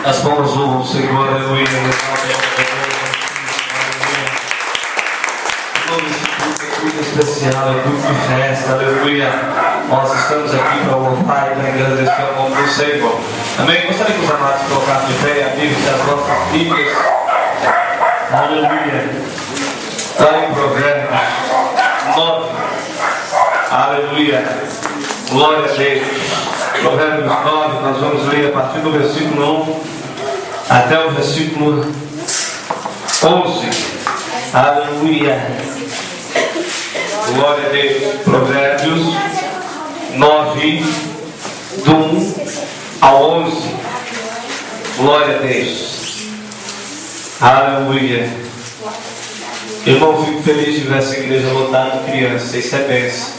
As palmas louvam o Senhor, aleluia. Todo esse culto é culto especial, é culto de festa, aleluia. Nós estamos aqui para louvar e para agradecer o nome do Senhor. Amém? Gostaria que os amados colocassem de pé a Bíblia das nossas Bíblias. Aleluia. Está em Provérbios 9. Aleluia. Glória a Deus. Provérbios 9, nós vamos ler a partir do versículo 1 até o versículo 11. Aleluia. Glória a Deus. Provérbios 9, do 1 ao 11. Glória a Deus. Aleluia. Irmão, fico feliz de ver essa igreja lotada de crianças. Isso é bênção.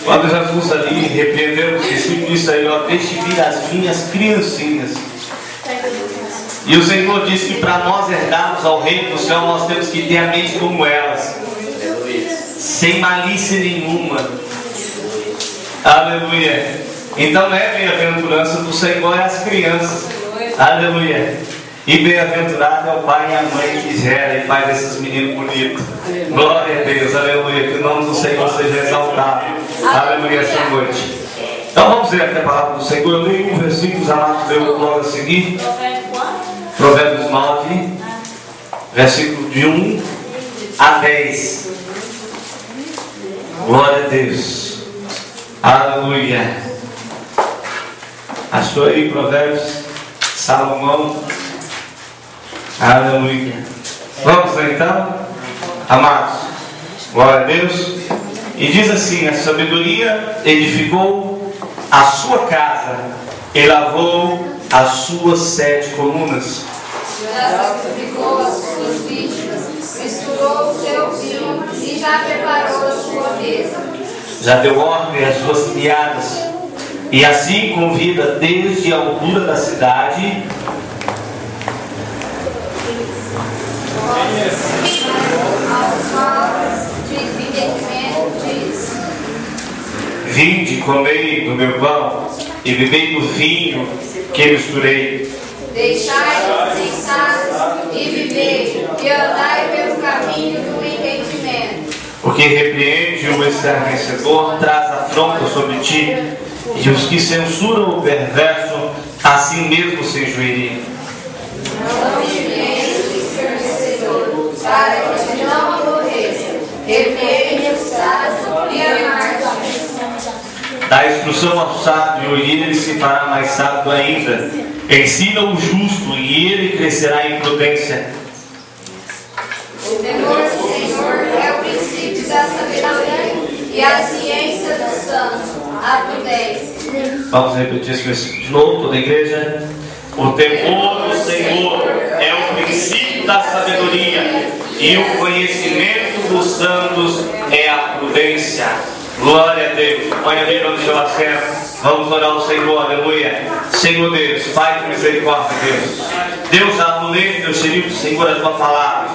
Quando Jesus ali repreendeu os discípulos, disse aí, ó, deixe vir as minhas criancinhas. E o Senhor disse que para nós herdarmos ao reino do céu, nós temos que ter a mente como elas, sem malícia nenhuma. Aleluia. Então é bem-aventurança do Senhor é as crianças. Aleluia. E bem-aventurado é o pai e a mãe que gera e faz esses meninos bonitos. Glória a Deus, aleluia. Que o nome do Senhor seja exaltado. Aleluia, essa noite. Então vamos ver aqui a palavra do Senhor. Eu leio um versículo, os amados leram logo a seguir. Provérbios 9, versículo de 1 a 10. Glória a Deus. Aleluia. Achou aí Provérbios? Salomão. Aleluia. Vamos lá então, amados. Glória a Deus. E diz assim: a sabedoria edificou a sua casa e lavou as suas 7 colunas. Já sacrificou as suas vítimas, misturou o seu vinho e já preparou a sua mesa. Já deu ordem às suas criadas, e assim convida desde a altura da cidade aos maus de entendimento, diz: vinde, comei do meu pão e bebei do vinho que misturei. Deixai-os insensatos e vivei, e andai pelo caminho do entendimento. Porque repreende o escarnecedor, traz afronta sobre ti, e os que censuram o perverso, assim mesmo se enjoeriam. Não repreende o escarnecedor, para que não aborreça. Repreende o sábio e amargo. Dá instrução ao sábio, e ele se fará mais sábio ainda. Ensina o justo, e ele crescerá em prudência. O temor do Senhor é o princípio da sabedoria, e a ciência dos santos, a prudência. Vamos repetir esse versículo de novo, toda a igreja. O temor do Senhor é o princípio da sabedoria, e o conhecimento dos santos é a prudência. Glória a Deus. Põe a Bíblia no seu assento. Vamos orar ao Senhor, aleluia. Senhor Deus, Pai de misericórdia, Deus. Deus, amuleto, Deus querido, Senhor, a tua palavra.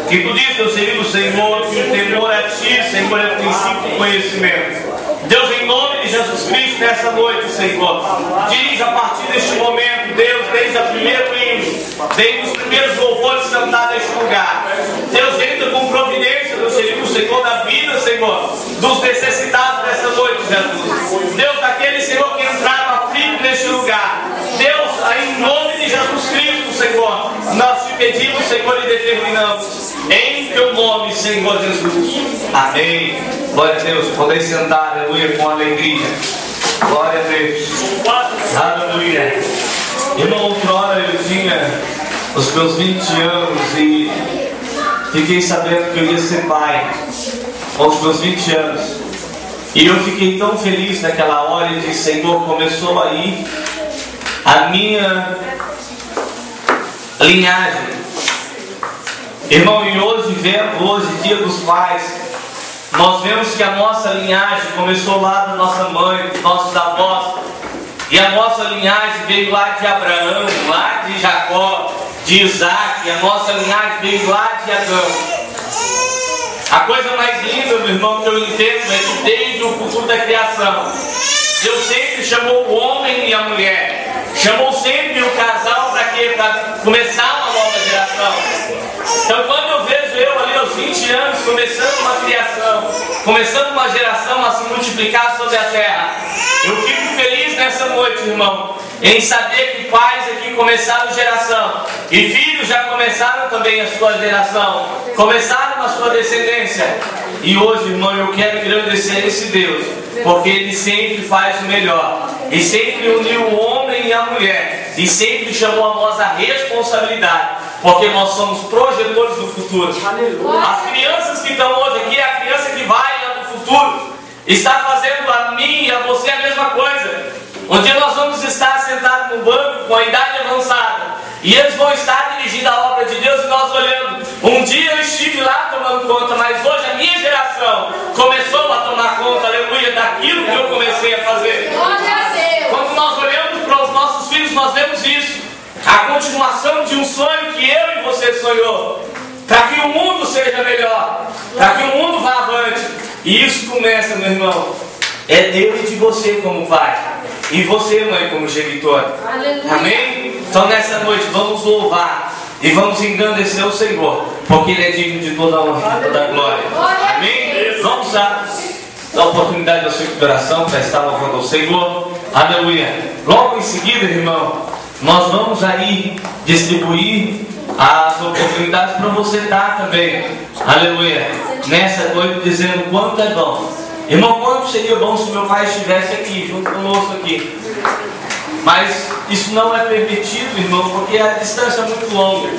Que tu diz, Deus querido, Senhor, que o temor a ti, Senhor, é o princípio do conhecimento. Deus, em nome de Jesus Cristo, nessa noite, Senhor, dirige a partir deste momento, Deus, desde a primeira hino, desde os primeiros louvores cantados neste lugar. Deus, entra com providência, Deus querido, Senhor, da vida, Senhor, dos necessitados nessa noite, Jesus. Deus, daquele, Senhor, que entraram aflito neste lugar. Deus, em nome de Jesus Cristo, Senhor, nós te pedimos, Senhor, e determinamos, em teu nome, Senhor Jesus. Amém. Glória a Deus. Podem sentar, aleluia, com alegria. Glória a Deus. Aleluia. Irmão, outra hora eu tinha os meus 20 anos e fiquei sabendo que eu ia ser pai aos meus 20 anos. E eu fiquei tão feliz naquela hora e disse: Senhor, começou aí a minha linhagem. Irmão, e hoje vendo, hoje, dia dos pais, nós vemos que a nossa linhagem começou lá da nossa mãe, dos nossos avós. E a nossa linhagem veio lá de Abraão, lá de Jacó, de Isaac. A nossa linhagem veio lá de Adão. A coisa mais linda, meu irmão, que eu entendo é que desde o futuro da criação, Deus sempre chamou o homem e a mulher. Chamou sempre o casal para quê? Para começar uma nova geração. Então quando eu vejo eu ali aos 20 anos começando uma criação, começando uma geração a se multiplicar sobre a terra, eu fico feliz nessa noite, irmão, em saber que pais aqui começaram geração e filhos já começaram também a sua geração, começaram a sua descendência. E hoje, irmão, eu quero agradecer esse Deus, porque Ele sempre faz o melhor e sempre uniu o homem e a mulher e sempre chamou a nós a responsabilidade, porque nós somos projetores do futuro. As crianças que estão hoje aqui, a criança que vai lá no futuro, está fazendo a mim e a você a mesma coisa. Um dia nós vamos estar sentados no banco com a idade avançada e eles vão estar dirigindo a obra de Deus e nós olhando. Um dia eu estive lá tomando conta, mas hoje a minha geração começou a tomar conta, aleluia, daquilo que eu comecei a fazer. Glória a Deus. Quando nós olhamos para os nossos filhos, nós vemos isso. A continuação de um sonho que eu e você sonhou. Para que o mundo seja melhor. Para que o mundo vá avante. E isso começa, meu irmão, é Deus de você como pai. E você, mãe, como genitora. Amém? Então nessa noite vamos louvar e vamos engrandecer o Senhor, porque Ele é digno de toda a honra e de toda a glória. Amém? Vamos dar a oportunidade da sua oração para estar louvando ao Senhor. Aleluia. Logo em seguida, irmão, nós vamos aí distribuir as oportunidades para você dar também. Aleluia. Nessa noite dizendo quanto é bom. Irmão, quanto seria bom se meu pai estivesse aqui, junto conosco aqui. Mas isso não é permitido, irmão, porque a distância é muito longa.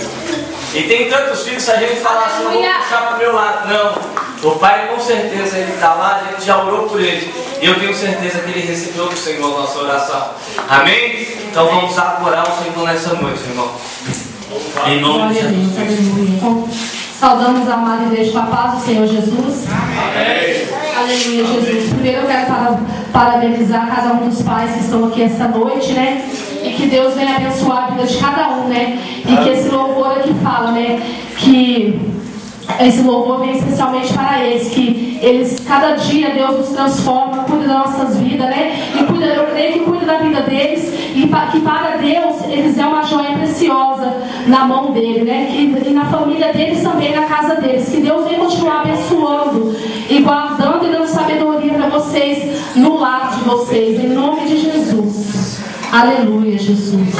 E tem tantos filhos, se a gente falar assim, eu vou puxar para o meu lado. Não, o pai com certeza ele está lá, a gente já orou por ele. E eu tenho certeza que ele recebeu do Senhor a nossa oração. Amém? Então vamos adorar o Senhor nessa noite, irmão. Em nome de Jesus. Saudamos a amada igreja com a paz do Senhor Jesus. Amém. Aleluia, Jesus. Primeiro eu quero parabenizar cada um dos pais que estão aqui esta noite, né? E que Deus venha abençoar a vida de cada um, né? E que esse louvor aqui fala, né? Que esse louvor vem especialmente para eles, que eles, cada dia Deus nos transforma, cuida das nossas vidas, né? E cuida, eu creio que cuida da vida deles, e que para Deus eles é uma joia preciosa na mão dele, né? E na família deles também, na casa deles. Que Deus venha continuar abençoando e guardando e dando sabedoria para vocês no lar de vocês, em nome de Jesus. Aleluia, Jesus.